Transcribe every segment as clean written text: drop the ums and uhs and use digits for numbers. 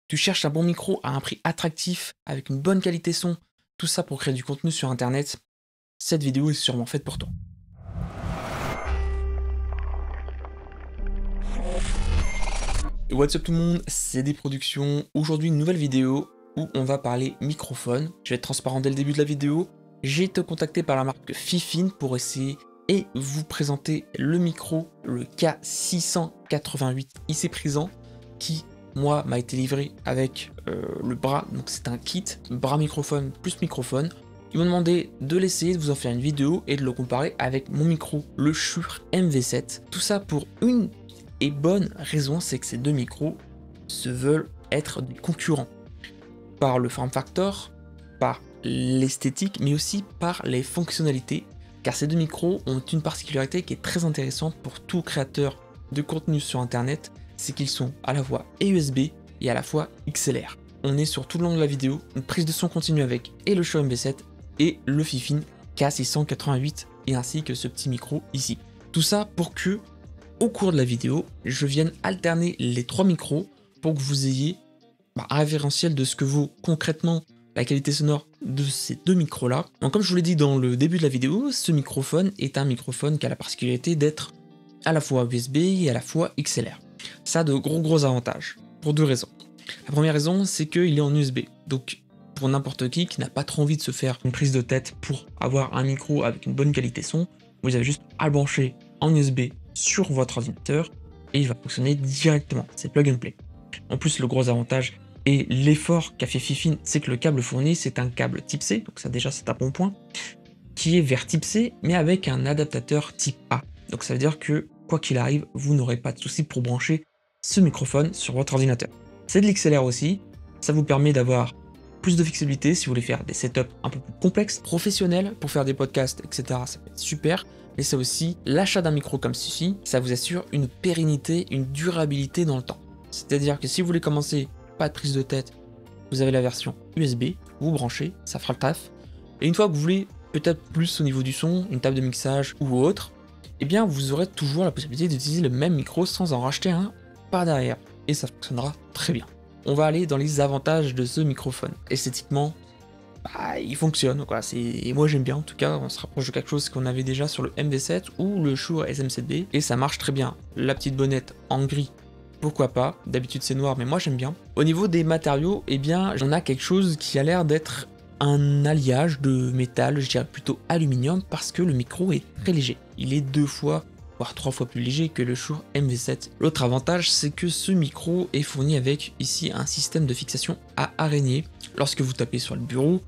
Tu cherches un bon micro à un prix attractif, avec une bonne qualité son, tout ça pour créer du contenu sur internet, cette vidéo est sûrement faite pour toi. What's up tout le monde, c'est des productions. Aujourd'hui une nouvelle vidéo où on va parler microphone. Je vais être transparent dès le début de la vidéo. J'ai été contacté par la marque Fifine pour essayer et vous présenter le micro, le K688 ici présent, qui moi m'a été livré avec le bras, donc c'est un kit, bras microphone plus microphone. Ils m'ont demandé de l'essayer, de vous en faire une vidéo et de le comparer avec mon micro, le Shure MV7. Tout ça pour une et bonne raison, c'est que ces deux micros se veulent être des concurrents. Par le form factor, par l'esthétique, mais aussi par les fonctionnalités, car ces deux micros ont une particularité qui est très intéressante pour tout créateur de contenu sur internet, c'est qu'ils sont à la fois USB et à la fois XLR. On est sur tout le long de la vidéo, une prise de son continue avec et le Shure MV7 et le Fifine K688 et ainsi que ce petit micro ici. Tout ça pour que au cours de la vidéo, je vienne alterner les trois micros pour que vous ayez un référentiel de ce que vaut concrètement la qualité sonore de ces deux micros là. Donc comme je vous l'ai dit dans le début de la vidéo, ce microphone est un microphone qui a la particularité d'être à la fois USB et à la fois XLR. Ça a de gros avantages, pour deux raisons. La première raison, c'est qu'il est en USB. Donc pour n'importe qui n'a pas trop envie de se faire une prise de tête pour avoir un micro avec une bonne qualité son, vous avez juste à le brancher en USB sur votre ordinateur et il va fonctionner directement, c'est plug and play. En plus, le gros avantage et l'effort qu'a fait Fifine, c'est que le câble fourni, c'est un câble type C, donc ça déjà c'est un bon point, qui est vers type C, mais avec un adaptateur type A. Donc ça veut dire que, quoi qu'il arrive, vous n'aurez pas de souci pour brancher ce microphone sur votre ordinateur. C'est de l'XLR aussi, ça vous permet d'avoir plus de flexibilité si vous voulez faire des setups un peu plus complexes, professionnels, pour faire des podcasts, etc. Ça peut être super. Mais c'est aussi l'achat d'un micro comme ceci, ça vous assure une pérennité, une durabilité dans le temps. C'est-à-dire que si vous voulez commencer, pas de prise de tête, vous avez la version USB, vous branchez, ça fera le taf. Et une fois que vous voulez peut-être plus au niveau du son, une table de mixage ou autre, eh bien vous aurez toujours la possibilité d'utiliser le même micro sans en racheter un par derrière. Et ça fonctionnera très bien. On va aller dans les avantages de ce microphone. Esthétiquement, il fonctionne, quoi. Et moi j'aime bien, en tout cas, on se rapproche de quelque chose qu'on avait déjà sur le MV7 ou le Shure SM7B, et ça marche très bien. La petite bonnette en gris, pourquoi pas, d'habitude c'est noir, mais moi j'aime bien. Au niveau des matériaux, eh bien, on a quelque chose qui a l'air d'être un alliage de métal, je dirais plutôt aluminium, parce que le micro est très léger. Il est 2 fois, voire 3 fois plus léger que le Shure MV7. L'autre avantage, c'est que ce micro est fourni avec ici un système de fixation à araignée. Lorsque vous tapez sur le bureau,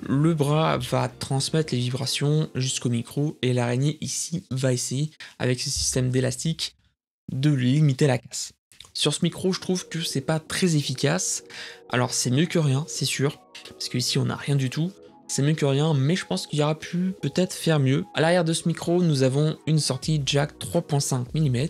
le bras va transmettre les vibrations jusqu'au micro et l'araignée ici va essayer, avec ce système d'élastique, de limiter la casse. Sur ce micro, je trouve que c'est pas très efficace. Alors c'est mieux que rien, c'est sûr, parce qu'ici on n'a rien du tout. C'est mieux que rien, mais je pense qu'il y aura pu peut-être faire mieux. À l'arrière de ce micro, nous avons une sortie jack 3.5 mm,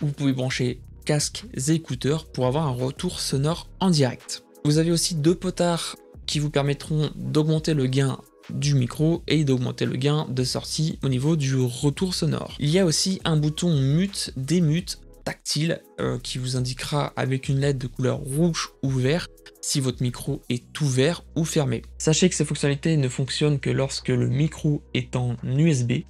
où vous pouvez brancher casque et écouteurs pour avoir un retour sonore en direct. Vous avez aussi deux potards qui vous permettront d'augmenter le gain du micro et d'augmenter le gain de sortie au niveau du retour sonore. Il y a aussi un bouton mute, démute, tactile qui vous indiquera avec une LED de couleur rouge ou vert si votre micro est ouvert ou fermé. Sachez que ces fonctionnalités ne fonctionnent que lorsque le micro est en USB,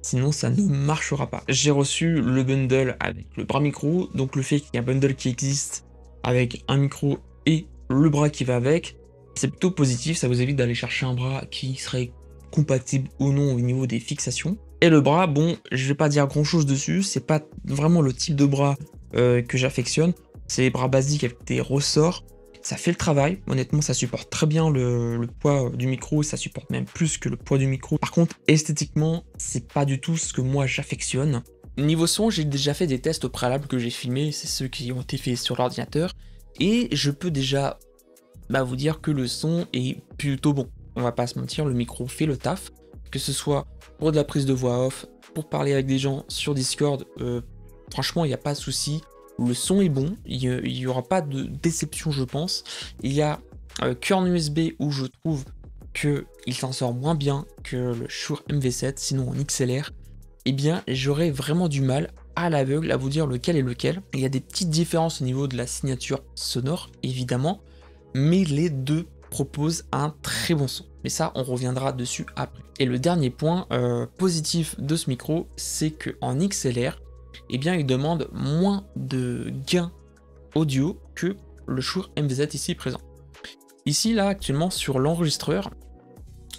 sinon ça ne marchera pas. J'ai reçu le bundle avec le bras micro, donc le fait qu'il y ait un bundle qui existe avec un micro et le bras qui va avec, c'est plutôt positif, ça vous évite d'aller chercher un bras qui serait compatible ou non au niveau des fixations. Et le bras, bon, je vais pas dire grand chose dessus, c'est pas vraiment le type de bras que j'affectionne, c'est les bras basiques avec des ressorts, ça fait le travail, honnêtement ça supporte très bien le poids du micro, ça supporte même plus que le poids du micro. Par contre, esthétiquement, c'est pas du tout ce que moi j'affectionne. Niveau son, j'ai déjà fait des tests au préalable que j'ai filmés, c'est ceux qui ont été faits sur l'ordinateur, et je peux déjà vous dire que le son est plutôt bon. On va pas se mentir, le micro fait le taf, que ce soit pour de la prise de voix off, pour parler avec des gens sur Discord, franchement il n'y a pas de souci, le son est bon, il n'y aura pas de déception je pense. Il y a qu'en USB où je trouve qu'il s'en sort moins bien que le Shure MV7, sinon en XLR, eh bien j'aurais vraiment du mal à l'aveugle à vous dire lequel est lequel. Il y a des petites différences au niveau de la signature sonore, évidemment, mais les deux proposent un très bon son. Mais ça, on reviendra dessus après. Et le dernier point positif de ce micro, c'est qu'en XLR, eh bien, il demande moins de gain audio que le Shure MV7 ici présent. Ici, là, actuellement, sur l'enregistreur,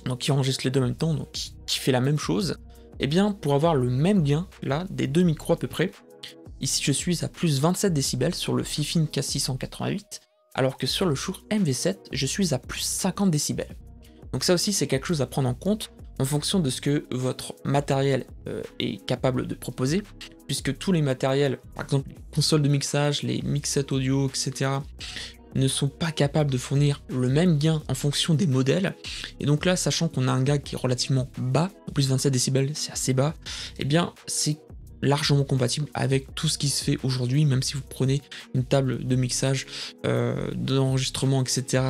donc qui enregistre les deux en même temps, donc qui fait la même chose, eh bien, pour avoir le même gain, là, des deux micros à peu près, ici, je suis à plus 27 décibels sur le Fifine K688, alors que sur le Shure MV7, je suis à plus 50 décibels. Donc ça aussi, c'est quelque chose à prendre en compte en fonction de ce que votre matériel est capable de proposer, puisque tous les matériels, par exemple les consoles de mixage, les mixettes audio, etc., ne sont pas capables de fournir le même gain en fonction des modèles. Et donc là, sachant qu'on a un gain qui est relativement bas, plus 27 décibels, c'est assez bas, eh bien c'est largement compatible avec tout ce qui se fait aujourd'hui, même si vous prenez une table de mixage, d'enregistrement, etc.,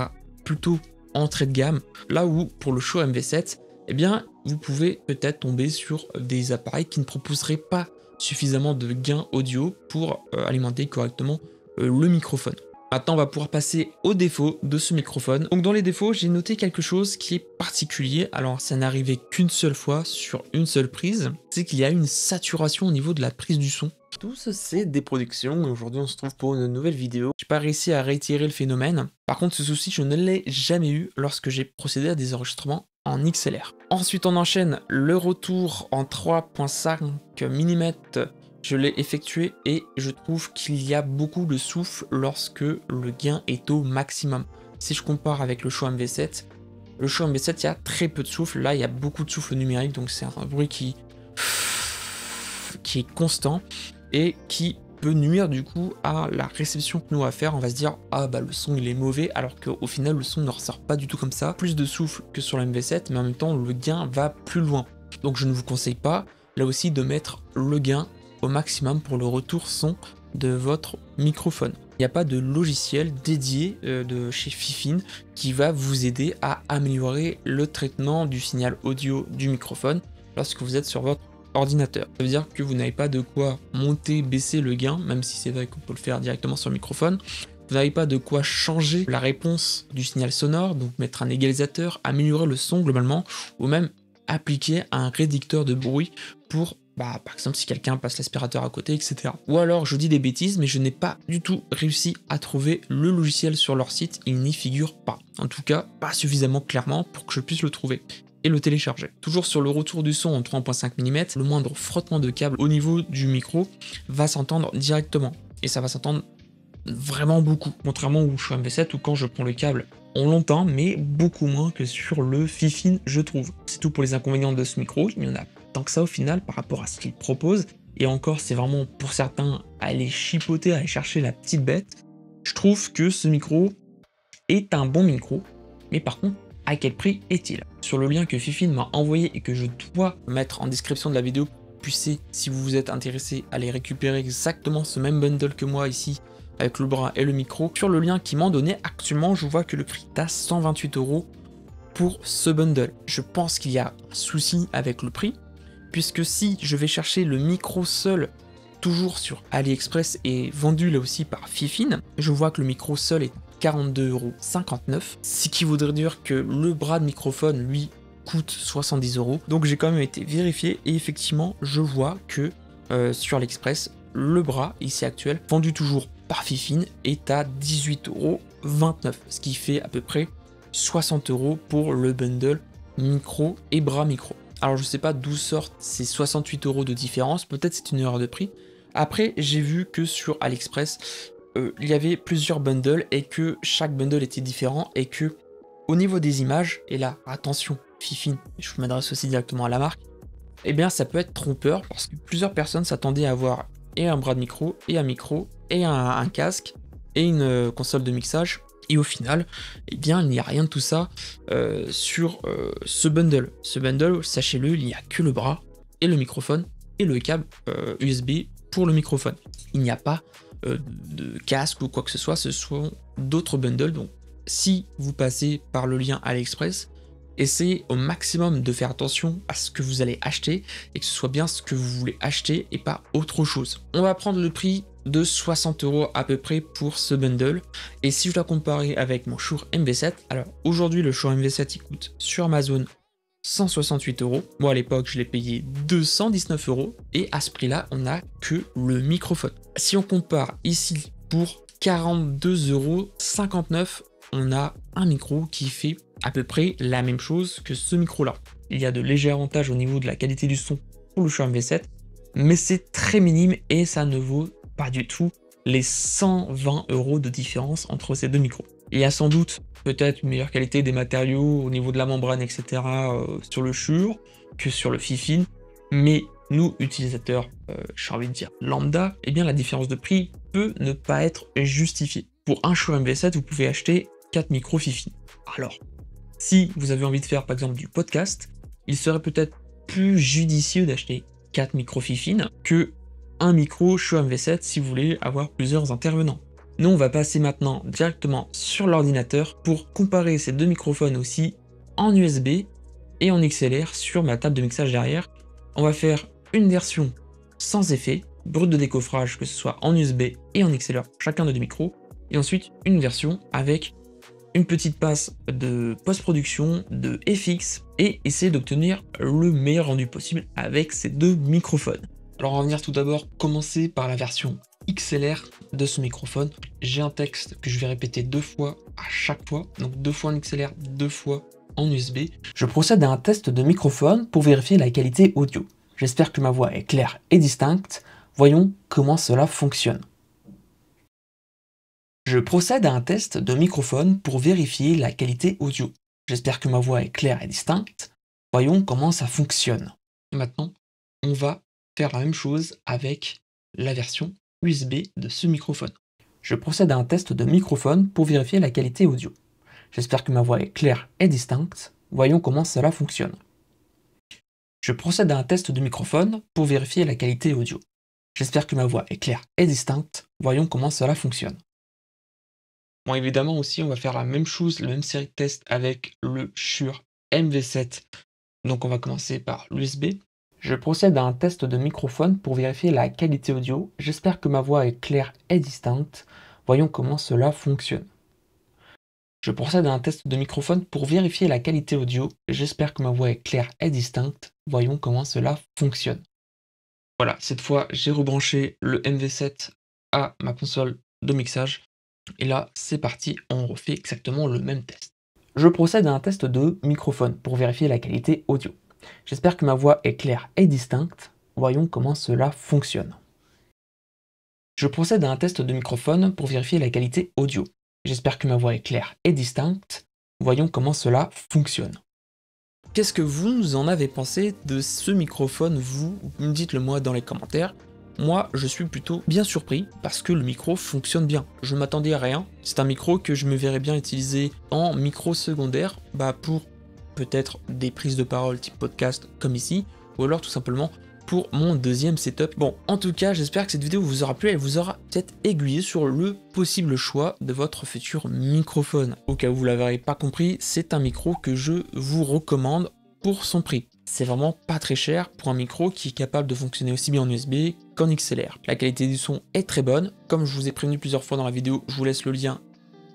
plutôt entrée de gamme, là où pour le Shure MV7, eh bien vous pouvez peut-être tomber sur des appareils qui ne proposeraient pas suffisamment de gains audio pour alimenter correctement le microphone. Maintenant, on va pouvoir passer aux défauts de ce microphone. Donc dans les défauts, j'ai noté quelque chose qui est particulier. Alors ça n'arrivait qu'une seule fois sur une seule prise, c'est qu'il y a une saturation au niveau de la prise du son. Tout ça, c'est des productions, et aujourd'hui on se trouve pour une nouvelle vidéo. J'ai pas réussi à réitérer le phénomène. Par contre, ce souci, je ne l'ai jamais eu lorsque j'ai procédé à des enregistrements en XLR. Ensuite, on enchaîne le retour en 3.5 mm. Je l'ai effectué et je trouve qu'il y a beaucoup de souffle lorsque le gain est au maximum. Si je compare avec le Shure MV7, le Shure MV7, il y a très peu de souffle. Là, il y a beaucoup de souffle numérique, donc c'est un bruit qui est constant et qui peut nuire du coup à la réception que nous va faire. On va se dire, ah bah le son il est mauvais, alors qu'au final le son ne ressort pas du tout comme ça. Plus de souffle que sur le MV7, mais en même temps le gain va plus loin. Donc je ne vous conseille pas, là aussi, de mettre le gain au maximum pour le retour son de votre microphone. Il n'y a pas de logiciel dédié de chez Fifine qui va vous aider à améliorer le traitement du signal audio du microphone lorsque vous êtes sur votre ordinateur. Ça veut dire que vous n'avez pas de quoi monter, baisser le gain, même si c'est vrai qu'on peut le faire directement sur le microphone. Vous n'avez pas de quoi changer la réponse du signal sonore, donc mettre un égalisateur, améliorer le son globalement, ou même appliquer un réducteur de bruit pour par exemple si quelqu'un passe l'aspirateur à côté, etc. Ou alors je dis des bêtises, mais je n'ai pas du tout réussi à trouver le logiciel sur leur site, il n'y figure pas. En tout cas, pas suffisamment clairement pour que je puisse le trouver et le télécharger. Toujours sur le retour du son en 3.5 mm, le moindre frottement de câble au niveau du micro va s'entendre directement. Et ça va s'entendre vraiment beaucoup. Contrairement au Shure MV7 où quand je prends le câble, on l'entend, mais beaucoup moins que sur le Fifine, je trouve. C'est tout pour les inconvénients de ce micro. Il y en a tant que ça au final par rapport à ce qu'il propose. Et encore, c'est vraiment pour certains à aller chipoter, à aller chercher la petite bête. Je trouve que ce micro est un bon micro, mais par contre, à quel prix est-il? Sur le lien que Fifine m'a envoyé et que je dois mettre en description de la vidéo, puissiez, si vous vous êtes intéressé, aller récupérer exactement ce même bundle que moi ici, avec le bras et le micro. Sur le lien qu'ils m'ont donné, actuellement, je vois que le prix est à 128 € pour ce bundle. Je pense qu'il y a un souci avec le prix, puisque si je vais chercher le micro seul, toujours sur AliExpress et vendu là aussi par Fifine, je vois que le micro seul est 42,59 €, ce qui voudrait dire que le bras de microphone, lui, coûte 70 €. Donc j'ai quand même été vérifié et effectivement, je vois que sur AliExpress, le bras, ici actuel, vendu toujours par Fifine, est à 18,29 €, ce qui fait à peu près 60 € pour le bundle micro et bras micro. Alors je sais pas d'où sortent ces 68 € de différence, peut-être c'est une erreur de prix. Après, j'ai vu que sur AliExpress, il y avait plusieurs bundles et que chaque bundle était différent et que au niveau des images, et là, attention, Fifine, je m'adresse aussi directement à la marque, eh bien ça peut être trompeur parce que plusieurs personnes s'attendaient à avoir et un bras de micro et un casque et une console de mixage. Et au final, eh bien, il n'y a rien de tout ça sur ce bundle. Ce bundle, sachez-le, il n'y a que le bras et le microphone et le câble USB pour le microphone. Il n'y a pas de casque ou quoi que ce soit, ce sont d'autres bundles. Donc, si vous passez par le lien AliExpress, essayez au maximum de faire attention à ce que vous allez acheter et que ce soit bien ce que vous voulez acheter et pas autre chose. On va prendre le prix de 60 € à peu près pour ce bundle. Et si je dois comparer avec mon Shure MV7, alors aujourd'hui le Shure MV7 il coûte sur Amazon 168 €. Moi à l'époque je l'ai payé 219 € et à ce prix là on n'a que le microphone. Si on compare ici pour 42,59 €, on a un micro qui fait à peu près la même chose que ce micro là. Il y a de légers avantages au niveau de la qualité du son pour le Shure MV7, mais c'est très minime et ça ne vaut pas du tout les 120 € de différence entre ces deux micros. Il y a sans doute peut-être une meilleure qualité des matériaux au niveau de la membrane, etc. Sur le Shure que sur le Fifine, mais nous, utilisateurs, j'ai envie de dire lambda, eh bien la différence de prix peut ne pas être justifiée. Pour un Shure MV7, vous pouvez acheter 4 micros Fifine. Alors, si vous avez envie de faire par exemple du podcast, il serait peut-être plus judicieux d'acheter 4 micros Fifine que un micro Shure MV7 si vous voulez avoir plusieurs intervenants. Nous, on va passer maintenant directement sur l'ordinateur pour comparer ces deux microphones aussi en USB et en XLR sur ma table de mixage derrière. On va faire une version sans effet, brut de décoffrage, que ce soit en USB et en XLR, chacun de deux micros, et ensuite une version avec une petite passe de post-production, de FX, et essayer d'obtenir le meilleur rendu possible avec ces deux microphones. Alors on va venir tout d'abord commencer par la version XLR de ce microphone. J'ai un texte que je vais répéter 2 fois à chaque fois, donc 2 fois en XLR, 2 fois en USB. Je procède à un test de microphone pour vérifier la qualité audio. J'espère que ma voix est claire et distincte. Voyons comment cela fonctionne. Je procède à un test de microphone pour vérifier la qualité audio. J'espère que ma voix est claire et distincte. Voyons comment ça fonctionne. Et maintenant, on va faire la même chose avec la version USB de ce microphone. Je procède à un test de microphone pour vérifier la qualité audio. J'espère que ma voix est claire et distincte. Voyons comment cela fonctionne. Je procède à un test de microphone pour vérifier la qualité audio. J'espère que ma voix est claire et distincte. Voyons comment cela fonctionne. Bon, évidemment aussi, on va faire la même chose, la même série de tests avec le Shure MV7. Donc on va commencer par l'USB. Je procède à un test de microphone pour vérifier la qualité audio. J'espère que ma voix est claire et distincte. Voyons comment cela fonctionne. Je procède à un test de microphone pour vérifier la qualité audio. J'espère que ma voix est claire et distincte. Voyons comment cela fonctionne. Voilà, cette fois, j'ai rebranché le MV7 à ma console de mixage. Et là, c'est parti, on refait exactement le même test. Je procède à un test de microphone pour vérifier la qualité audio. J'espère que ma voix est claire et distincte. Voyons comment cela fonctionne. Je procède à un test de microphone pour vérifier la qualité audio. J'espère que ma voix est claire et distincte. Voyons comment cela fonctionne. Qu'est-ce que vous en avez pensé de ce microphone, vous me dites-le moi dans les commentaires. Moi, je suis plutôt bien surpris parce que le micro fonctionne bien. Je m'attendais à rien. C'est un micro que je me verrais bien utiliser en micro secondaire, pour peut-être des prises de parole type podcast comme ici, ou alors tout simplement pour mon deuxième setup. Bon, en tout cas, j'espère que cette vidéo vous aura plu, elle vous aura peut-être aiguillé sur le possible choix de votre futur microphone. Au cas où vous l'avez pas compris, c'est un micro que je vous recommande pour son prix. C'est vraiment pas très cher pour un micro qui est capable de fonctionner aussi bien en USB qu'en XLR. La qualité du son est très bonne. Comme je vous ai prévenu plusieurs fois dans la vidéo, je vous laisse le lien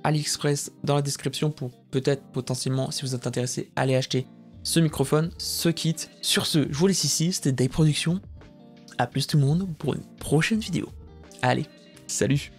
AliExpress dans la description pour peut-être potentiellement, si vous êtes intéressé, aller acheter ce microphone, ce kit. Sur ce, je vous laisse ici, c'était Day Productions. A plus tout le monde pour une prochaine vidéo. Allez, salut!